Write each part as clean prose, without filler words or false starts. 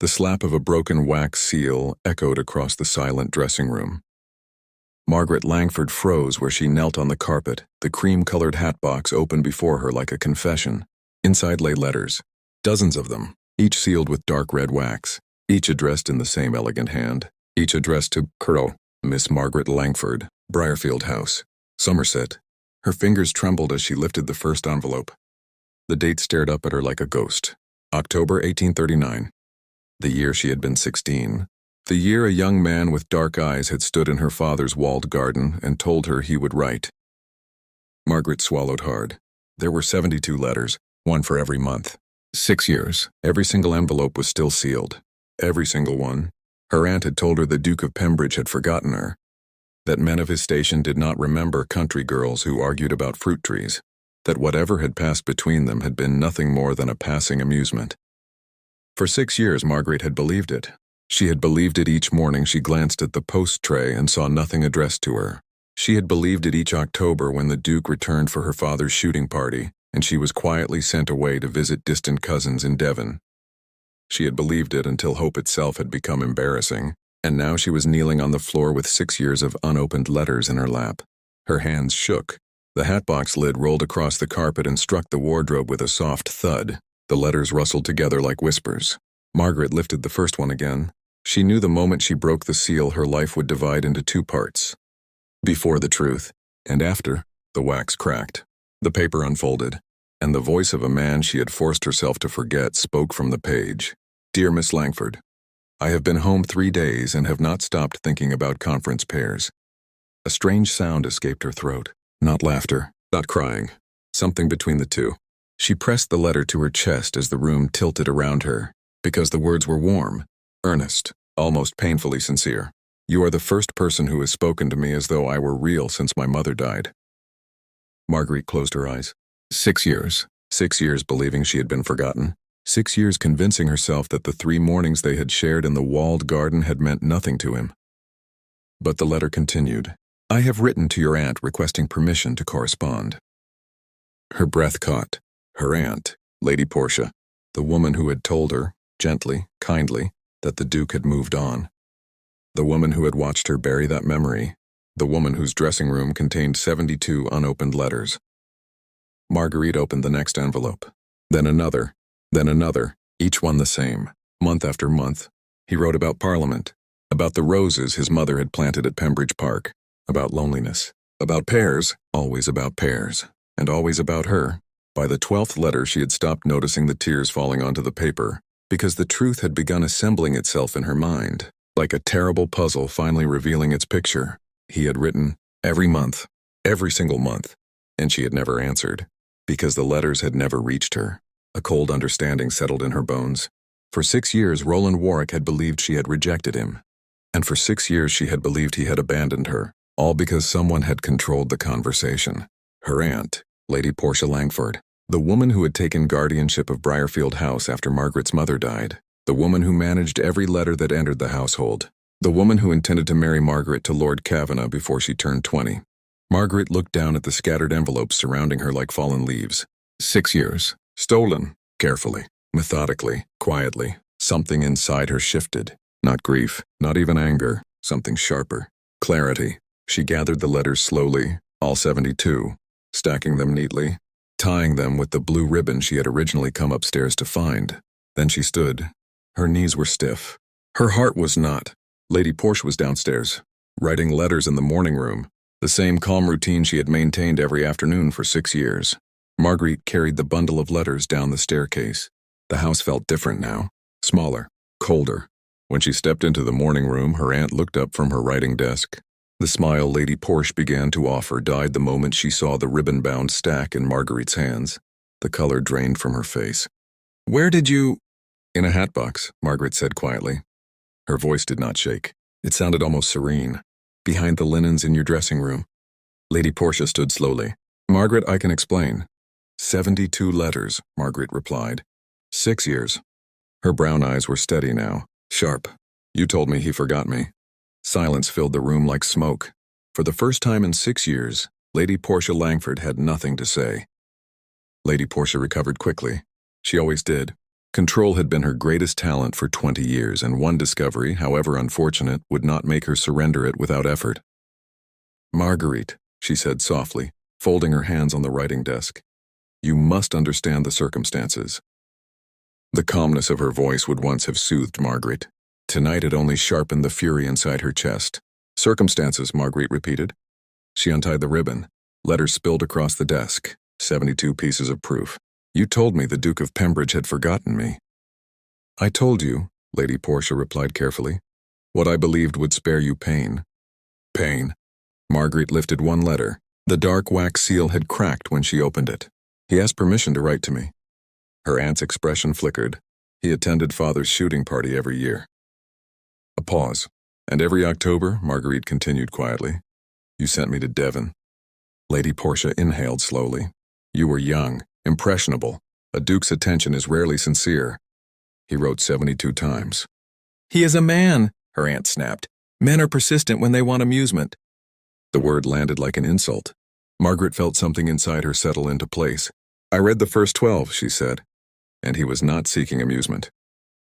The slap of a broken wax seal echoed across the silent dressing room. Margaret Langford froze where she knelt on the carpet, the cream-colored hat box open before her like a confession. Inside lay letters, dozens of them, each sealed with dark red wax, each addressed in the same elegant hand, each addressed to Curl, Miss Margaret Langford, Briarfield House, Somerset. Her fingers trembled as she lifted the first envelope. The date stared up at her like a ghost. October 1839. The year she had been 16. The year a young man with dark eyes had stood in her father's walled garden and told her he would write. Margaret swallowed hard. There were 72 letters, one for every month. 6 years. Every single envelope was still sealed. Every single one. Her aunt had told her the Duke of Pembridge had forgotten her. That men of his station did not remember country girls who argued about fruit trees. That whatever had passed between them had been nothing more than a passing amusement. For 6 years Margaret had believed it. She had believed it each morning she glanced at the post tray and saw nothing addressed to her. She had believed it each October when the Duke returned for her father's shooting party, and she was quietly sent away to visit distant cousins in Devon. She had believed it until hope itself had become embarrassing, and now she was kneeling on the floor with 6 years of unopened letters in her lap. Her hands shook. The hatbox lid rolled across the carpet and struck the wardrobe with a soft thud. The letters rustled together like whispers. Margaret lifted the first one again. She knew the moment she broke the seal her life would divide into 2 parts. Before the truth, and after, the wax cracked. The paper unfolded, and the voice of a man she had forced herself to forget spoke from the page. Dear Miss Langford, I have been home 3 days and have not stopped thinking about conference pairs. A strange sound escaped her throat. Not laughter, not crying. Something between the two. She pressed the letter to her chest as the room tilted around her, because the words were warm, earnest, almost painfully sincere. You are the first person who has spoken to me as though I were real since my mother died. Marguerite closed her eyes. 6 years. 6 years believing she had been forgotten. 6 years convincing herself that the 3 mornings they had shared in the walled garden had meant nothing to him. But the letter continued. I have written to your aunt requesting permission to correspond. Her breath caught. Her aunt, Lady Portia, the woman who had told her, gently, kindly, that the Duke had moved on. The woman who had watched her bury that memory. The woman whose dressing room contained 72 unopened letters. Marguerite opened the next envelope. Then another, each one the same, month after month. He wrote about Parliament, about the roses his mother had planted at Pembridge Park, about loneliness, about pears, always about pears, and always about her. By the 12th letter she had stopped noticing the tears falling onto the paper, because the truth had begun assembling itself in her mind, like a terrible puzzle finally revealing its picture. He had written, every month, every single month, and she had never answered, because the letters had never reached her. A cold understanding settled in her bones. For 6 years Roland Warwick had believed she had rejected him, and for 6 years she had believed he had abandoned her, all because someone had controlled the conversation. Her aunt, Lady Portia Langford, the woman who had taken guardianship of Briarfield House after Margaret's mother died, the woman who managed every letter that entered the household, the woman who intended to marry Margaret to Lord Kavanagh before she turned 20. Margaret looked down at the scattered envelopes surrounding her like fallen leaves. 6 years. Stolen. Carefully, methodically, quietly. Something inside her shifted. Not grief, not even anger. Something sharper. Clarity. She gathered the letters slowly, all 72, stacking them neatly, tying them with the blue ribbon she had originally come upstairs to find. Then she stood. Her knees were stiff. Her heart was not. Lady Portia was downstairs, writing letters in the morning room, the same calm routine she had maintained every afternoon for 6 years. Marguerite carried the bundle of letters down the staircase. The house felt different now, smaller, colder. When she stepped into the morning room, her aunt looked up from her writing desk. The smile Lady Portia began to offer died the moment she saw the ribbon-bound stack in Marguerite's hands. The color drained from her face. Where did you— In a hatbox, Margaret said quietly. Her voice did not shake. It sounded almost serene. Behind the linens in your dressing room. Lady Portia stood slowly. Margaret, I can explain. 72 letters, Margaret replied. 6 years. Her brown eyes were steady now, sharp. You told me he forgot me. Silence filled the room like smoke. For the first time in 6 years, Lady Portia Langford had nothing to say. Lady Portia recovered quickly. She always did. Control had been her greatest talent for 20 years, and one discovery, however unfortunate, would not make her surrender it without effort. "Marguerite," she said softly, folding her hands on the writing desk, "you must understand the circumstances." The calmness of her voice would once have soothed Marguerite. Tonight it only sharpened the fury inside her chest. "Circumstances," Marguerite repeated. She untied the ribbon. Letters spilled across the desk. 72 pieces of proof. "You told me the Duke of Pembridge had forgotten me." "I told you," Lady Portia replied carefully, "what I believed would spare you pain." Pain. Marguerite lifted one letter. The dark wax seal had cracked when she opened it. "He asked permission to write to me." Her aunt's expression flickered. "He attended father's shooting party every year." A pause. "And every October," Marguerite continued quietly, "you sent me to Devon." Lady Portia inhaled slowly. "You were young, impressionable. A duke's attention is rarely sincere." "He wrote 72 times." "He is a man," her aunt snapped. "Men are persistent when they want amusement." The word landed like an insult. Margaret felt something inside her settle into place. "I read the first 12, she said. "And he was not seeking amusement."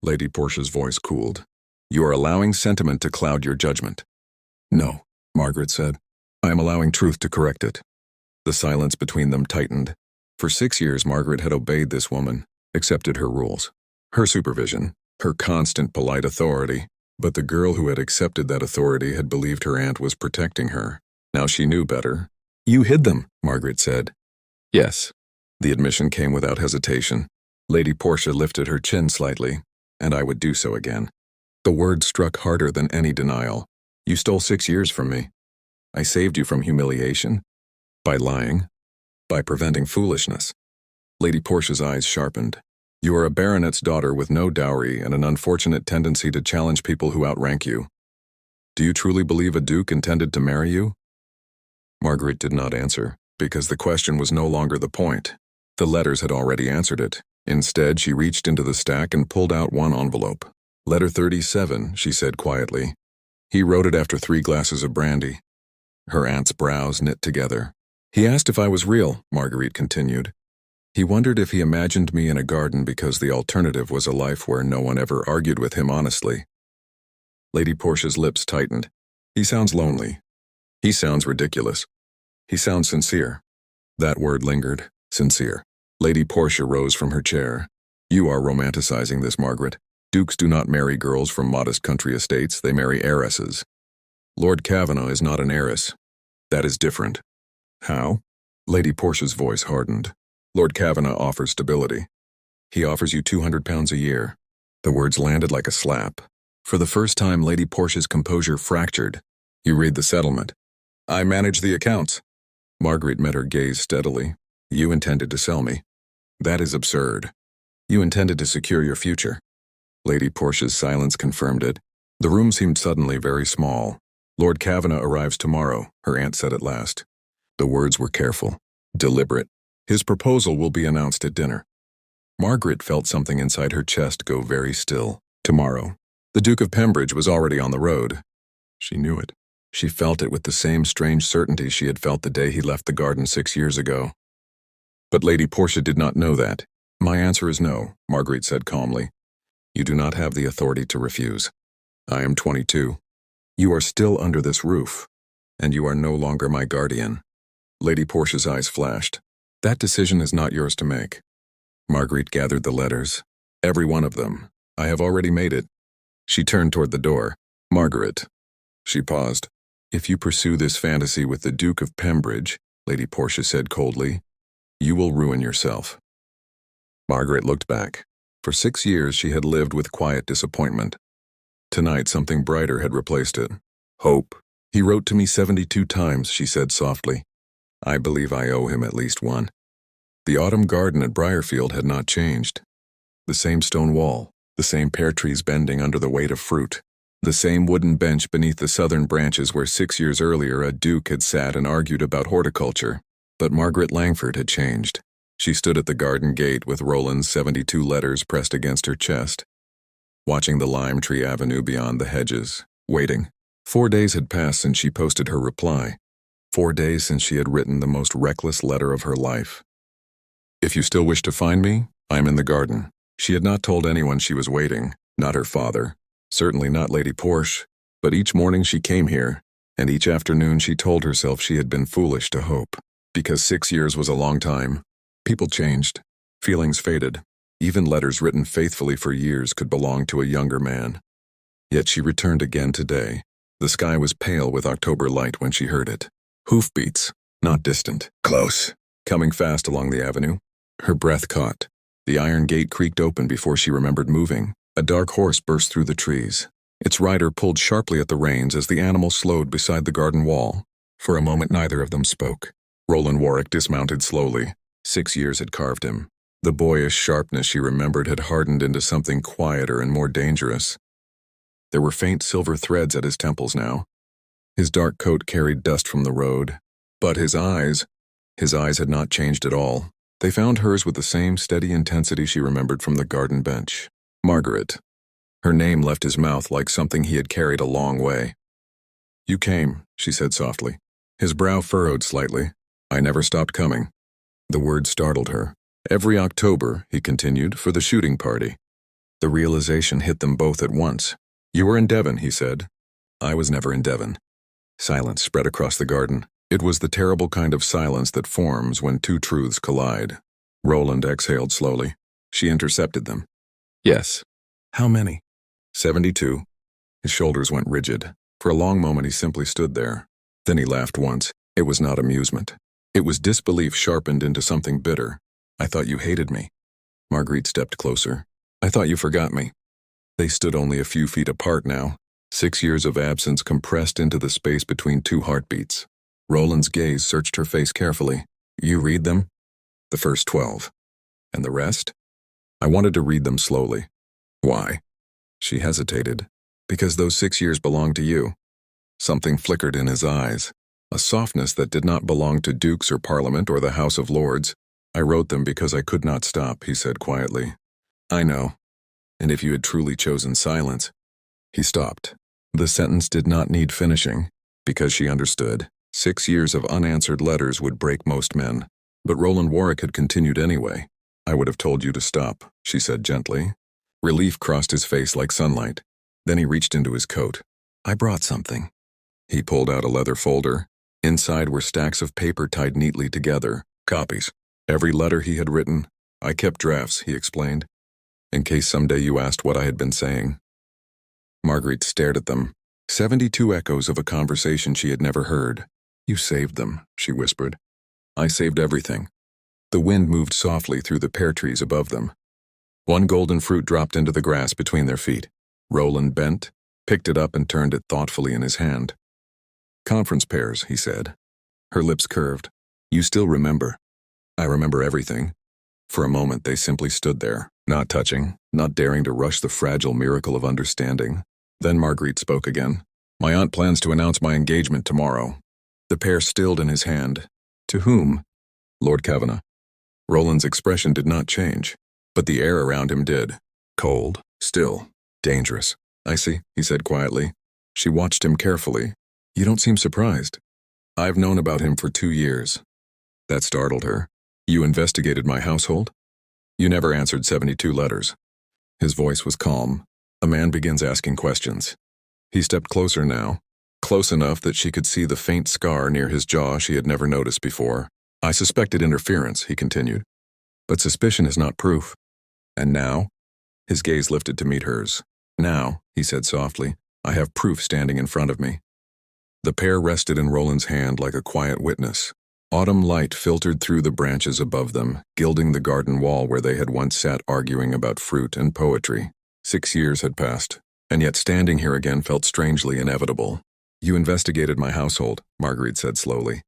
Lady Portia's voice cooled. "You are allowing sentiment to cloud your judgment." "No," Margaret said. "I am allowing truth to correct it." The silence between them tightened. For 6 years, Margaret had obeyed this woman, accepted her rules, her supervision, her constant polite authority. But the girl who had accepted that authority had believed her aunt was protecting her. Now she knew better. "You hid them," Margaret said. "Yes." The admission came without hesitation. Lady Portia lifted her chin slightly, "And I would do so again." The word struck harder than any denial. "You stole 6 years from me. I saved you from humiliation. By lying. By preventing foolishness." Lady Portia's eyes sharpened. "You are a baronet's daughter with no dowry and an unfortunate tendency to challenge people who outrank you. Do you truly believe a duke intended to marry you?" Margaret did not answer, because the question was no longer the point. The letters had already answered it. Instead, she reached into the stack and pulled out one envelope. "Letter 37, she said quietly. "He wrote it after 3 glasses of brandy." Her aunt's brows knit together. "He asked if I was real," Marguerite continued. "He wondered if he imagined me in a garden because the alternative was a life where no one ever argued with him honestly." Lady Portia's lips tightened. "He sounds lonely. He sounds ridiculous. He sounds sincere." That word lingered. Sincere. Lady Portia rose from her chair. "You are romanticizing this, Margaret. Dukes do not marry girls from modest country estates, they marry heiresses. Lord Kavanaugh is not an heiress. That is different." "How?" Lady Portia's voice hardened. "Lord Kavanaugh offers stability. He offers you £200 a year." The words landed like a slap. For the first time, Lady Portia's composure fractured. "You read the settlement." "I manage the accounts." Margaret met her gaze steadily. "You intended to sell me." "That is absurd." "You intended to secure your future." Lady Portia's silence confirmed it. The room seemed suddenly very small. "Lord Kavanaugh arrives tomorrow," her aunt said at last. The words were careful, deliberate. "His proposal will be announced at dinner." Margaret felt something inside her chest go very still. Tomorrow. The Duke of Pembridge was already on the road. She knew it. She felt it with the same strange certainty she had felt the day he left the garden 6 years ago. But Lady Portia did not know that. "My answer is no," Margaret said calmly. "You do not have the authority to refuse. I am 22. You are still under this roof, and you are no longer my guardian." Lady Portia's eyes flashed. "That decision is not yours to make." Margaret gathered the letters. "Every one of them. I have already made it." She turned toward the door. "Margaret." She paused. "If you pursue this fantasy with the Duke of Pembridge," Lady Portia said coldly, "you will ruin yourself." Margaret looked back. For 6 years she had lived with quiet disappointment. Tonight something brighter had replaced it. Hope. "He wrote to me 72 times, she said softly. "I believe I owe him at least one." The autumn garden at Briarfield had not changed. The same stone wall, the same pear trees bending under the weight of fruit, the same wooden bench beneath the southern branches where 6 years earlier a duke had sat and argued about horticulture. But Margaret Langford had changed. She stood at the garden gate with Roland's 72 letters pressed against her chest, watching the lime tree avenue beyond the hedges, waiting. 4 days had passed since she posted her reply. 4 days since she had written the most reckless letter of her life. "If you still wish to find me, I am in the garden." She had not told anyone she was waiting, not her father, certainly not Lady Portia, but each morning she came here, and each afternoon she told herself she had been foolish to hope. Because 6 years was a long time. People changed. Feelings faded. Even letters written faithfully for years could belong to a younger man. Yet she returned again today. The sky was pale with October light when she heard it. Hoofbeats, not distant, close, coming fast along the avenue. Her breath caught. The iron gate creaked open before she remembered moving. A dark horse burst through the trees. Its rider pulled sharply at the reins as the animal slowed beside the garden wall. For a moment neither of them spoke. Roland Warwick dismounted slowly. 6 years had carved him. The boyish sharpness she remembered had hardened into something quieter and more dangerous. There were faint silver threads at his temples now. His dark coat carried dust from the road. But his eyes had not changed at all. They found hers with the same steady intensity she remembered from the garden bench. Margaret. Her name left his mouth like something he had carried a long way. "You came," she said softly. His brow furrowed slightly. "I never stopped coming." The word startled her. "Every October," he continued, "for the shooting party." The realization hit them both at once. "You were in Devon," he said. "I was never in Devon." Silence spread across the garden. It was the terrible kind of silence that forms when two truths collide. Roland exhaled slowly. She intercepted them. "Yes." "How many?" 72. His shoulders went rigid. For a long moment he simply stood there. Then he laughed once. It was not amusement. It was disbelief sharpened into something bitter. "I thought you hated me." Marguerite stepped closer. "I thought you forgot me." They stood only a few feet apart now. 6 years of absence compressed into the space between two heartbeats. Roland's gaze searched her face carefully. "You read them?" "The first 12. "And the rest?" "I wanted to read them slowly." "Why?" She hesitated. "Because those 6 years belong to you." Something flickered in his eyes. A softness that did not belong to dukes or Parliament or the House of Lords. "I wrote them because I could not stop," he said quietly. "I know. And if you had truly chosen silence—" He stopped. The sentence did not need finishing, because she understood. 6 years of unanswered letters would break most men. But Roland Warwick had continued anyway. "I would have told you to stop," she said gently. Relief crossed his face like sunlight. Then he reached into his coat. "I brought something." He pulled out a leather folder. Inside were stacks of paper tied neatly together, copies. Every letter he had written. "I kept drafts," he explained, "in case someday you asked what I had been saying." Marguerite stared at them. 72 echoes of a conversation she had never heard. "You saved them," she whispered. "I saved everything." The wind moved softly through the pear trees above them. One golden fruit dropped into the grass between their feet. Roland bent, picked it up and turned it thoughtfully in his hand. "Conference pears," he said. Her lips curved. "You still remember." "I remember everything." For a moment they simply stood there, not touching, not daring to rush the fragile miracle of understanding. Then Marguerite spoke again. "My aunt plans to announce my engagement tomorrow." The pear stilled in his hand. "To whom?" "Lord Kavanagh." Roland's expression did not change, but the air around him did. Cold, still, dangerous. "I see," he said quietly. She watched him carefully. "You don't seem surprised." "I've known about him for 2 years." That startled her. "You investigated my household?" "You never answered 72 letters." His voice was calm. A man begins asking questions. He stepped closer now, close enough that she could see the faint scar near his jaw she had never noticed before. "I suspected interference," he continued. "But suspicion is not proof." "And now?" His gaze lifted to meet hers. "Now," he said softly, "I have proof standing in front of me." The pear rested in Roland's hand like a quiet witness. Autumn light filtered through the branches above them, gilding the garden wall where they had once sat arguing about fruit and poetry. 6 years had passed, and yet standing here again felt strangely inevitable. "You investigated my household," Marguerite said slowly.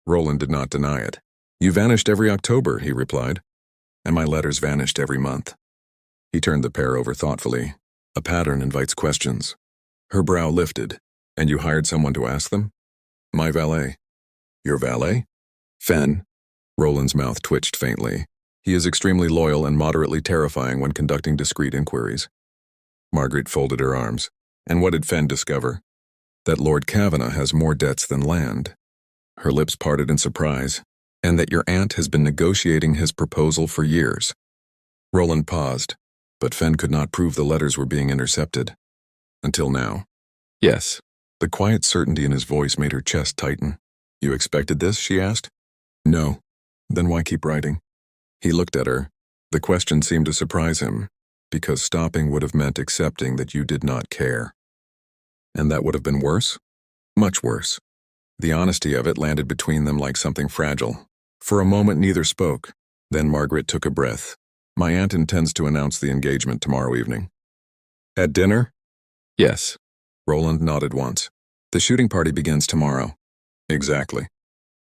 Roland did not deny it. "You vanished every October," he replied. "And my letters vanished every month." He turned the pear over thoughtfully. "A pattern invites questions." Her brow lifted. "And you hired someone to ask them?" "My valet." "Your valet?" "Fen." Roland's mouth twitched faintly. "He is extremely loyal and moderately terrifying when conducting discreet inquiries." Margaret folded her arms. "And what did Fen discover?" "That Lord Kavanagh has more debts than land." Her lips parted in surprise. "And that your aunt has been negotiating his proposal for years." Roland paused, but Fen could not prove the letters were being intercepted. Until now. Yes. The quiet certainty in his voice made her chest tighten. You expected this? She asked. No. Then why keep writing? He looked at her. The question seemed to surprise him, because stopping would have meant accepting that you did not care. And that would have been worse? Much worse. The honesty of it landed between them like something fragile. For a moment neither spoke. Then Margaret took a breath. My aunt intends to announce the engagement tomorrow evening. At dinner? Yes. Roland nodded once. The shooting party begins tomorrow. Exactly.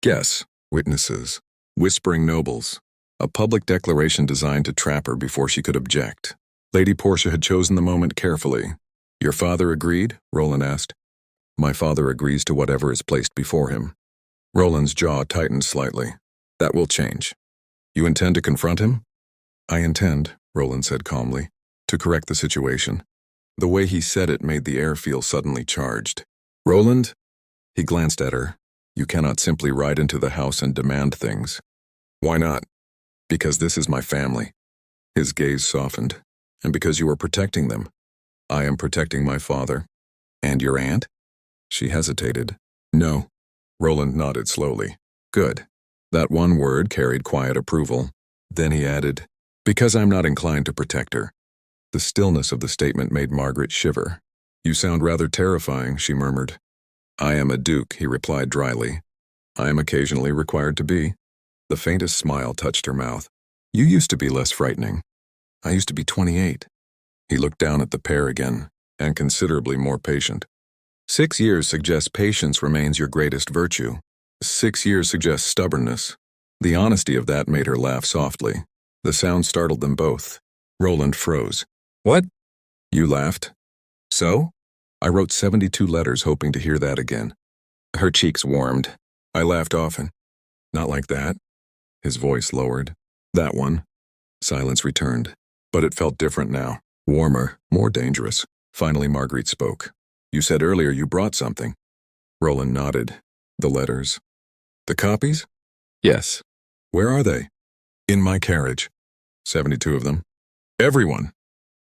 Guess. Witnesses. Whispering nobles. A public declaration designed to trap her before she could object. Lady Portia had chosen the moment carefully. Your father agreed? Roland asked. My father agrees to whatever is placed before him. Roland's jaw tightened slightly. That will change. You intend to confront him? I intend, Roland said calmly, to correct the situation. The way he said it made the air feel suddenly charged. Roland? He glanced at her. You cannot simply ride into the house and demand things. Why not? Because this is my family. His gaze softened. And because you are protecting them. I am protecting my father. And your aunt? She hesitated. No. Roland nodded slowly. Good. That one word carried quiet approval. Then he added, because I'm not inclined to protect her. The stillness of the statement made Margaret shiver. You sound rather terrifying, she murmured. I am a duke, he replied dryly. I am occasionally required to be. The faintest smile touched her mouth. You used to be less frightening. I used to be 28. He looked down at the pair again, and considerably more patient. 6 years suggests patience remains your greatest virtue. 6 years suggests stubbornness. The honesty of that made her laugh softly. The sound startled them both. Roland froze. What? You laughed. So? I wrote 72 letters hoping to hear that again. Her cheeks warmed. I laughed often. Not like that. His voice lowered. That one. Silence returned. But it felt different now. Warmer, more dangerous. Finally Marguerite spoke. You said earlier you brought something. Roland nodded. The letters. The copies? Yes. Where are they? In my carriage. 72 of them. Everyone.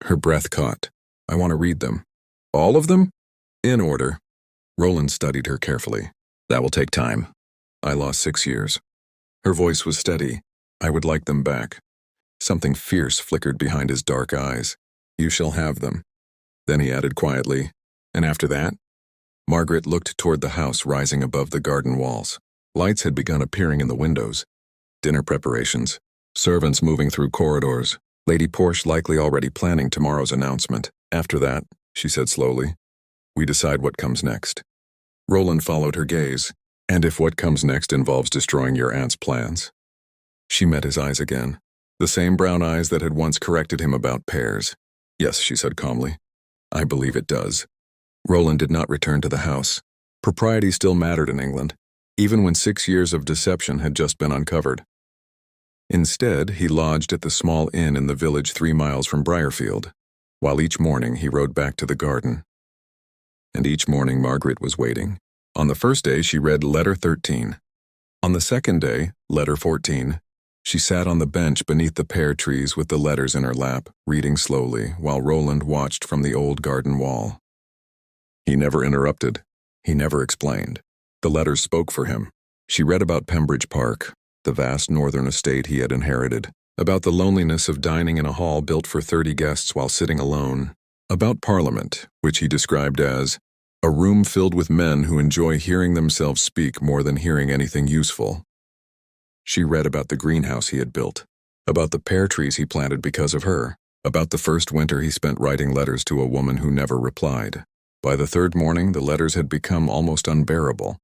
Her breath caught. I want to read them. All of them? In order. Roland studied her carefully. That will take time. I lost 6 years. Her voice was steady. I would like them back. Something fierce flickered behind his dark eyes. You shall have them. Then he added quietly, and after that? Margaret looked toward the house rising above the garden walls. Lights had begun appearing in the windows. Dinner preparations. Servants moving through corridors. Lady Portia likely already planning tomorrow's announcement. After that, she said slowly, we decide what comes next. Roland followed her gaze. And if what comes next involves destroying your aunt's plans? She met his eyes again. The same brown eyes that had once corrected him about pears. Yes, she said calmly. I believe it does. Roland did not return to the house. Propriety still mattered in England, even when 6 years of deception had just been uncovered. Instead, he lodged at the small inn in the village 3 miles from Briarfield, while each morning he rode back to the garden. And each morning Margaret was waiting. On the first day she read letter 13. On the second day, letter 14, she sat on the bench beneath the pear trees with the letters in her lap, reading slowly, while Roland watched from the old garden wall. He never interrupted. He never explained. The letters spoke for him. She read about Pembridge Park, the vast northern estate he had inherited, about the loneliness of dining in a hall built for 30 guests while sitting alone, about Parliament, which he described as a room filled with men who enjoy hearing themselves speak more than hearing anything useful. She read about the greenhouse he had built, about the pear trees he planted because of her, about the first winter he spent writing letters to a woman who never replied. By the third morning, the letters had become almost unbearable.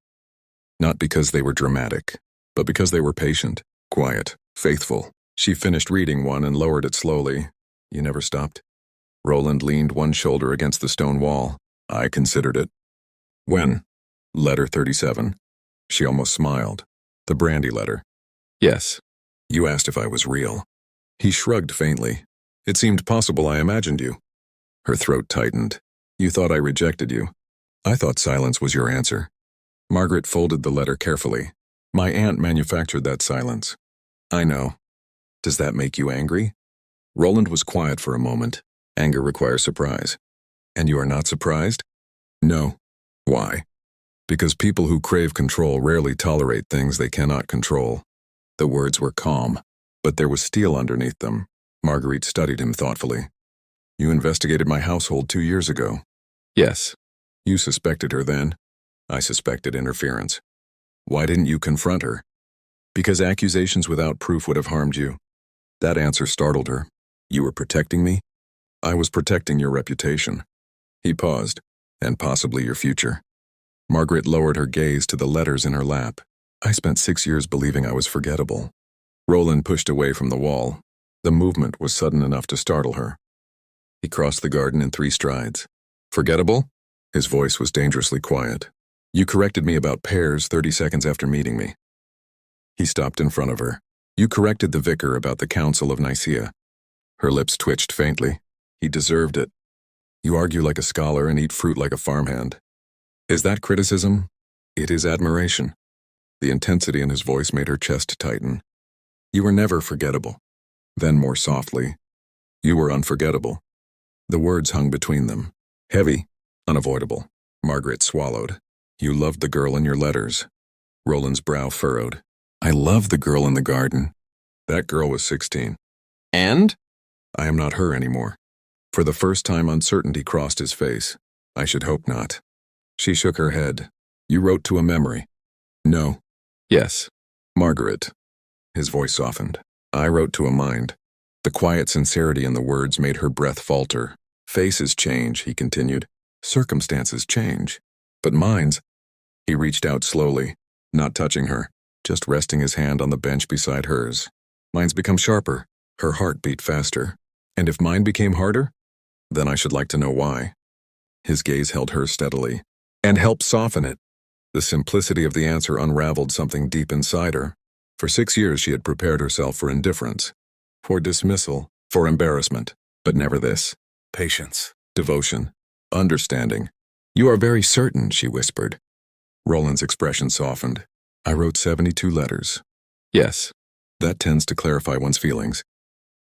Not because they were dramatic, but because they were patient, quiet, faithful. She finished reading one and lowered it slowly. You never stopped? Roland leaned one shoulder against the stone wall. I considered it. When? Letter 37. She almost smiled. The brandy letter. Yes. You asked if I was real. He shrugged faintly. It seemed possible I imagined you. Her throat tightened. You thought I rejected you. I thought silence was your answer. Margaret folded the letter carefully. My aunt manufactured that silence. I know. Does that make you angry? Roland was quiet for a moment. Anger requires surprise. And you are not surprised? No. Why? Because people who crave control rarely tolerate things they cannot control. The words were calm, but there was steel underneath them. Marguerite studied him thoughtfully. You investigated my household 2 years ago. Yes. You suspected her then. I suspected interference. Why didn't you confront her? Because accusations without proof would have harmed you. That answer startled her. You were protecting me? I was protecting your reputation. He paused, and possibly your future. Margaret lowered her gaze to the letters in her lap. I spent 6 years believing I was forgettable. Roland pushed away from the wall. The movement was sudden enough to startle her. He crossed the garden in 3 strides. Forgettable? His voice was dangerously quiet. You corrected me about pears 30 seconds after meeting me. He stopped in front of her. You corrected the vicar about the Council of Nicaea. Her lips twitched faintly. He deserved it. You argue like a scholar and eat fruit like a farmhand. Is that criticism? It is admiration. The intensity in his voice made her chest tighten. You were never forgettable. Then more softly, you were unforgettable. The words hung between them. Heavy, unavoidable. Margaret swallowed. You loved the girl in your letters. Roland's brow furrowed. I loved the girl in the garden. That girl was 16. And? I am not her anymore. For the first time, uncertainty crossed his face. I should hope not. She shook her head. You wrote to a memory. No. Yes. Margaret. His voice softened. I wrote to a mind. The quiet sincerity in the words made her breath falter. Faces change, he continued. Circumstances change. But minds. He reached out slowly, not touching her, just resting his hand on the bench beside hers. Minds become sharper. Her heart beat faster. And if mine became harder? Then I should like to know why. His gaze held hers steadily, and helped soften it. The simplicity of the answer unraveled something deep inside her. For 6 years she had prepared herself for indifference, for dismissal, for embarrassment, but never this. Patience, devotion, understanding. You are very certain, she whispered. Roland's expression softened. I wrote 72 letters. Yes. That tends to clarify one's feelings.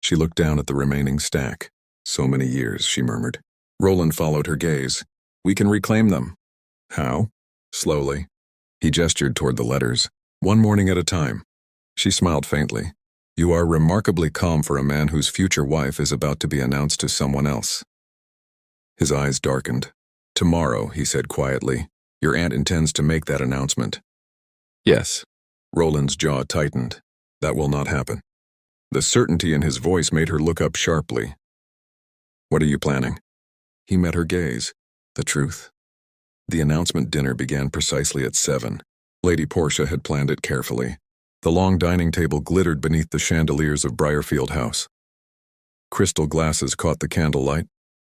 She looked down at the remaining stack. So many years, she murmured. Roland followed her gaze. We can reclaim them. How? Slowly. He gestured toward the letters. One morning at a time. She smiled faintly. You are remarkably calm for a man whose future wife is about to be announced to someone else. His eyes darkened. Tomorrow, he said quietly, your aunt intends to make that announcement. Yes. Roland's jaw tightened. That will not happen. The certainty in his voice made her look up sharply. What are you planning? He met her gaze. The truth. The announcement dinner began precisely at 7. Lady Portia had planned it carefully. The long dining table glittered beneath the chandeliers of Briarfield House. Crystal glasses caught the candlelight.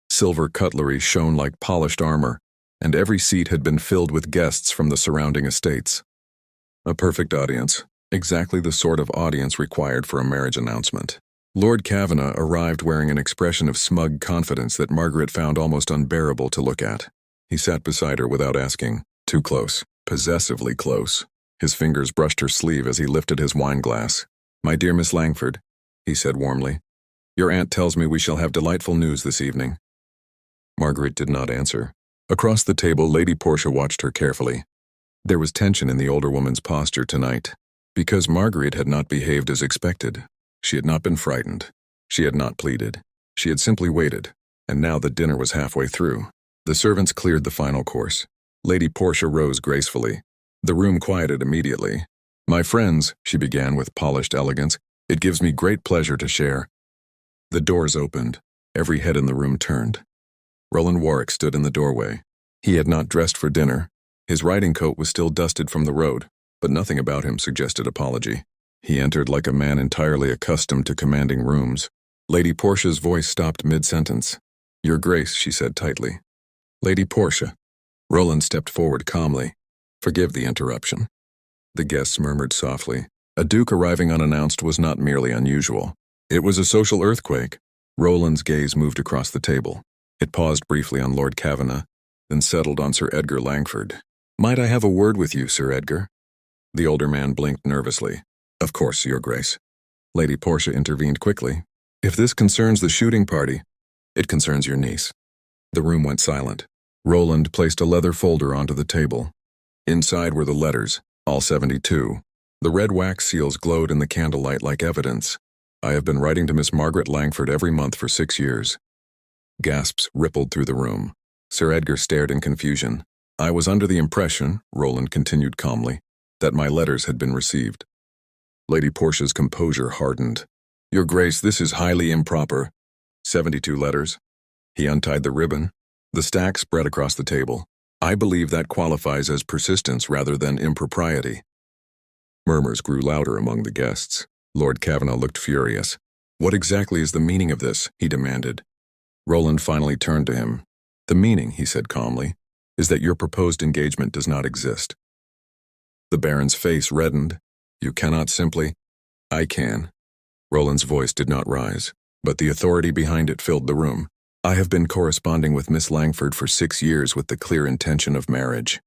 Silver cutlery shone like polished armor, and every seat had been filled with guests from the surrounding estates. A perfect audience, exactly the sort of audience required for a marriage announcement. Lord Kavanagh arrived wearing an expression of smug confidence that Margaret found almost unbearable to look at. He sat beside her without asking. Too close, possessively close. His fingers brushed her sleeve as he lifted his wine glass. My dear Miss Langford, he said warmly, your aunt tells me we shall have delightful news this evening. Margaret did not answer. Across the table, Lady Portia watched her carefully. There was tension in the older woman's posture tonight, because Margaret had not behaved as expected. She had not been frightened. She had not pleaded. She had simply waited, and now the dinner was halfway through. The servants cleared the final course. Lady Portia rose gracefully. The room quieted immediately. My friends, she began with polished elegance, it gives me great pleasure to share. The doors opened. Every head in the room turned. Roland Warwick stood in the doorway. He had not dressed for dinner. His riding coat was still dusted from the road, but nothing about him suggested apology. He entered like a man entirely accustomed to commanding rooms. Lady Portia's voice stopped mid-sentence. Your Grace, she said tightly. Lady Portia. Roland stepped forward calmly. Forgive the interruption. The guests murmured softly. A duke arriving unannounced was not merely unusual. It was a social earthquake. Roland's gaze moved across the table. It paused briefly on Lord Kavanagh, then settled on Sir Edgar Langford. Might I have a word with you, Sir Edgar? The older man blinked nervously. Of course, Your Grace. Lady Portia intervened quickly. If this concerns the shooting party, it concerns your niece." The room went silent. Roland placed a leather folder onto the table. Inside were the letters, all 72. The red wax seals glowed in the candlelight like evidence. "I have been writing to Miss Margaret Langford every month for 6 years." Gasps rippled through the room. Sir Edgar stared in confusion. "I was under the impression," Roland continued calmly, "that my letters had been received." Lady Portia's composure hardened. "Your Grace, this is highly improper." 72 letters. He untied the ribbon. The stack spread across the table. "I believe that qualifies as persistence rather than impropriety." Murmurs grew louder among the guests. Lord Kavanaugh looked furious. "What exactly is the meaning of this?" he demanded. Roland finally turned to him. "The meaning," he said calmly, "is that your proposed engagement does not exist." The Baron's face reddened. "You cannot simply—" "I can." Roland's voice did not rise, but the authority behind it filled the room. "I have been corresponding with Miss Langford for 6 years with the clear intention of marriage."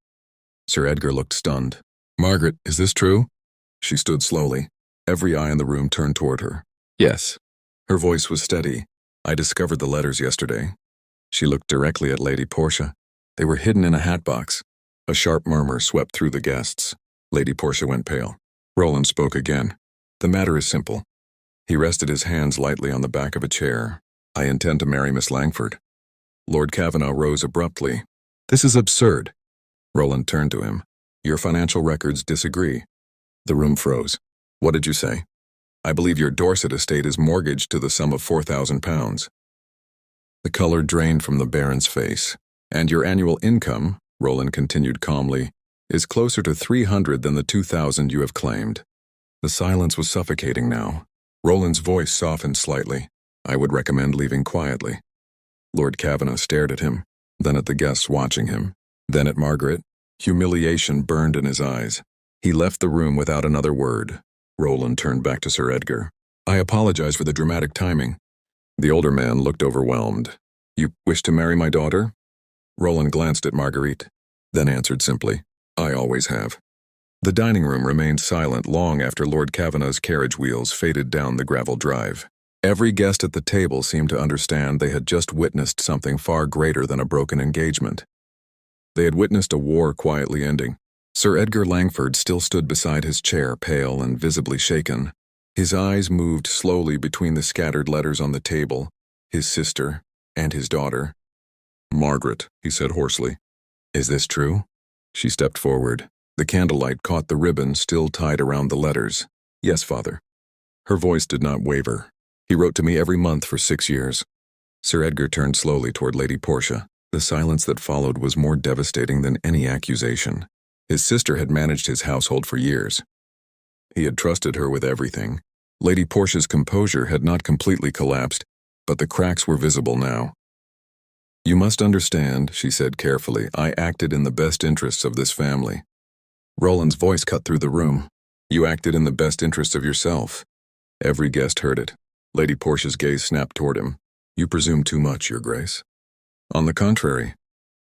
Sir Edgar looked stunned. "Margaret, is this true?" She stood slowly. Every eye in the room turned toward her. "Yes." Her voice was steady. "I discovered the letters yesterday." She looked directly at Lady Portia. "They were hidden in a hat box." A sharp murmur swept through the guests. Lady Portia went pale. Roland spoke again. "The matter is simple." He rested his hands lightly on the back of a chair. "I intend to marry Miss Langford." Lord Kavanaugh rose abruptly. "This is absurd." Roland turned to him. "Your financial records disagree." The room froze. "What did you say?" "I believe your Dorset estate is mortgaged to the sum of £4,000. The color drained from the Baron's face. "And your annual income," Roland continued calmly, "is closer to 300 than the 2,000 you have claimed." The silence was suffocating now. Roland's voice softened slightly. "I would recommend leaving quietly." Lord Kavanaugh stared at him, then at the guests watching him, then at Margaret. Humiliation burned in his eyes. He left the room without another word. Roland turned back to Sir Edgar. "I apologize for the dramatic timing." The older man looked overwhelmed. "You wish to marry my daughter?" Roland glanced at Marguerite, then answered simply, "I always have." The dining room remained silent long after Lord Kavanaugh's carriage wheels faded down the gravel drive. Every guest at the table seemed to understand they had just witnessed something far greater than a broken engagement. They had witnessed a war quietly ending. Sir Edgar Langford still stood beside his chair, pale and visibly shaken. His eyes moved slowly between the scattered letters on the table, his sister, and his daughter. "Margaret," he said hoarsely. "Is this true?" She stepped forward. The candlelight caught the ribbon still tied around the letters. "Yes, father." Her voice did not waver. "He wrote to me every month for 6 years." Sir Edgar turned slowly toward Lady Portia. The silence that followed was more devastating than any accusation. His sister had managed his household for years. He had trusted her with everything. Lady Portia's composure had not completely collapsed, but the cracks were visible now. "You must understand," she said carefully, "I acted in the best interests of this family." Roland's voice cut through the room. "You acted in the best interests of yourself." Every guest heard it. Lady Portia's gaze snapped toward him. "You presume too much, Your Grace." "On the contrary."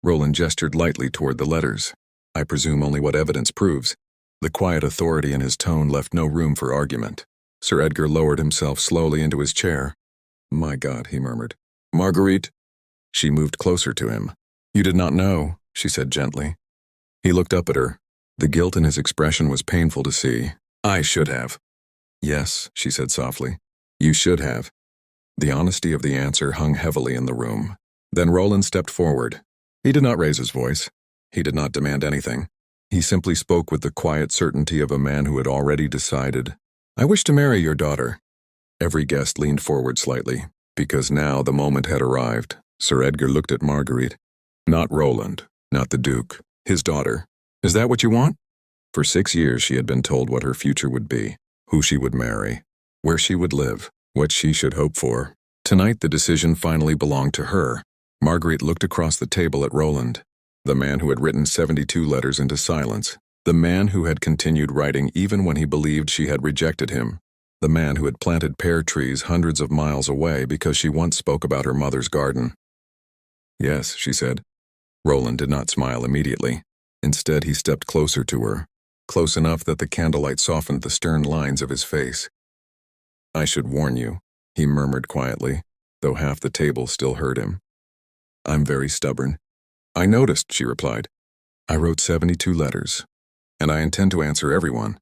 Roland gestured lightly toward the letters. "I presume only what evidence proves." The quiet authority in his tone left no room for argument. Sir Edgar lowered himself slowly into his chair. "My God," he murmured. "Marguerite." She moved closer to him. "You did not know," she said gently. He looked up at her. The guilt in his expression was painful to see. "I should have." "Yes," she said softly. "You should have." The honesty of the answer hung heavily in the room. Then Roland stepped forward. He did not raise his voice. He did not demand anything. He simply spoke with the quiet certainty of a man who had already decided. "I wish to marry your daughter." Every guest leaned forward slightly, because now the moment had arrived. Sir Edgar looked at Marguerite. Not Roland, not the Duke, his daughter. "Is that what you want?" For 6 years she had been told what her future would be, who she would marry, where she would live, what she should hope for. Tonight the decision finally belonged to her. Marguerite looked across the table at Roland, the man who had written 72 letters into silence, the man who had continued writing even when he believed she had rejected him, the man who had planted pear trees hundreds of miles away because she once spoke about her mother's garden. "Yes," she said. Roland did not smile immediately. Instead, he stepped closer to her, close enough that the candlelight softened the stern lines of his face. "I should warn you," he murmured quietly, though half the table still heard him. I'm very stubborn. I noticed, she replied. I wrote 72 letters, and I intend to answer everyone.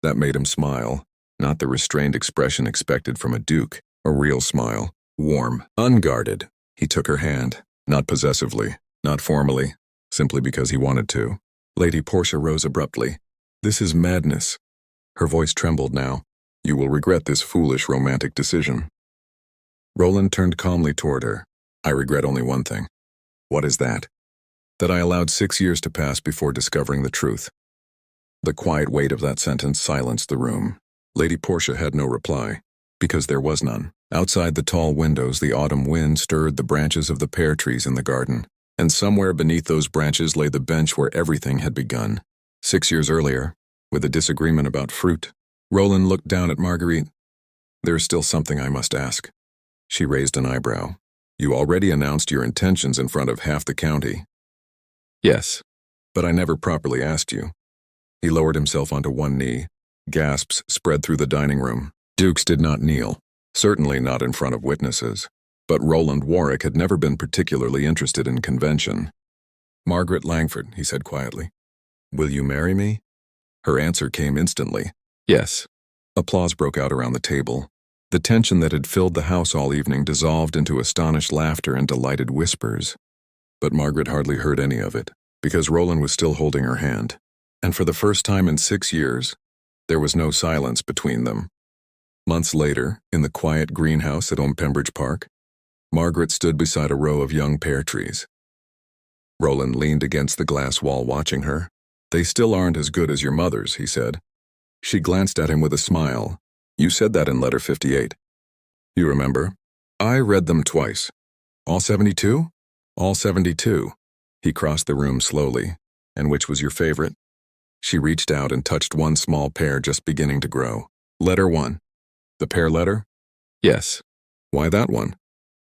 That made him smile, not the restrained expression expected from a duke, a real smile, warm, unguarded. He took her hand, not possessively, not formally, simply because he wanted to. Lady Portia rose abruptly. This is madness. Her voice trembled now. You will regret this foolish romantic decision. Roland turned calmly toward her. I regret only one thing. What is that? That I allowed 6 years to pass before discovering the truth. The quiet weight of that sentence silenced the room. Lady Portia had no reply, because there was none. Outside the tall windows, the autumn wind stirred the branches of the pear trees in the garden, and somewhere beneath those branches lay the bench where everything had begun. 6 years earlier, with a disagreement about fruit, Roland looked down at Marguerite. There's still something I must ask. She raised an eyebrow. You already announced your intentions in front of half the county. Yes, but I never properly asked you. He lowered himself onto one knee. Gasps spread through the dining room. Dukes did not kneel, certainly not in front of witnesses. But Roland Warwick had never been particularly interested in convention. Margaret Langford, he said quietly. Will you marry me? Her answer came instantly. Yes. Applause broke out around the table. The tension that had filled the house all evening dissolved into astonished laughter and delighted whispers. But Margaret hardly heard any of it, because Roland was still holding her hand. And for the first time in 6 years, there was no silence between them. Months later, in the quiet greenhouse at Pembridge Park, Margaret stood beside a row of young pear trees. Roland leaned against the glass wall watching her. They still aren't as good as your mother's, he said. She glanced at him with a smile. You said that in letter 58. You remember? I read them twice. All 72? All 72. He crossed the room slowly. And which was your favorite? She reached out and touched one small pear just beginning to grow. Letter 1. The pear letter? Yes. Why that one?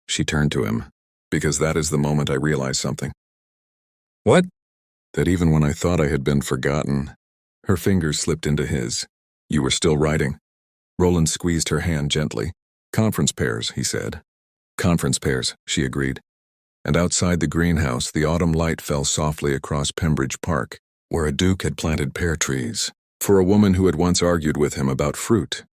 She turned to him. Because that is the moment I realized something. What? That even when I thought I had been forgotten, her fingers slipped into his. You were still writing. Roland squeezed her hand gently. Conference pears, he said. Conference pears, she agreed. And outside the greenhouse, the autumn light fell softly across Pembridge Park, where a duke had planted pear trees. For a woman who had once argued with him about fruit,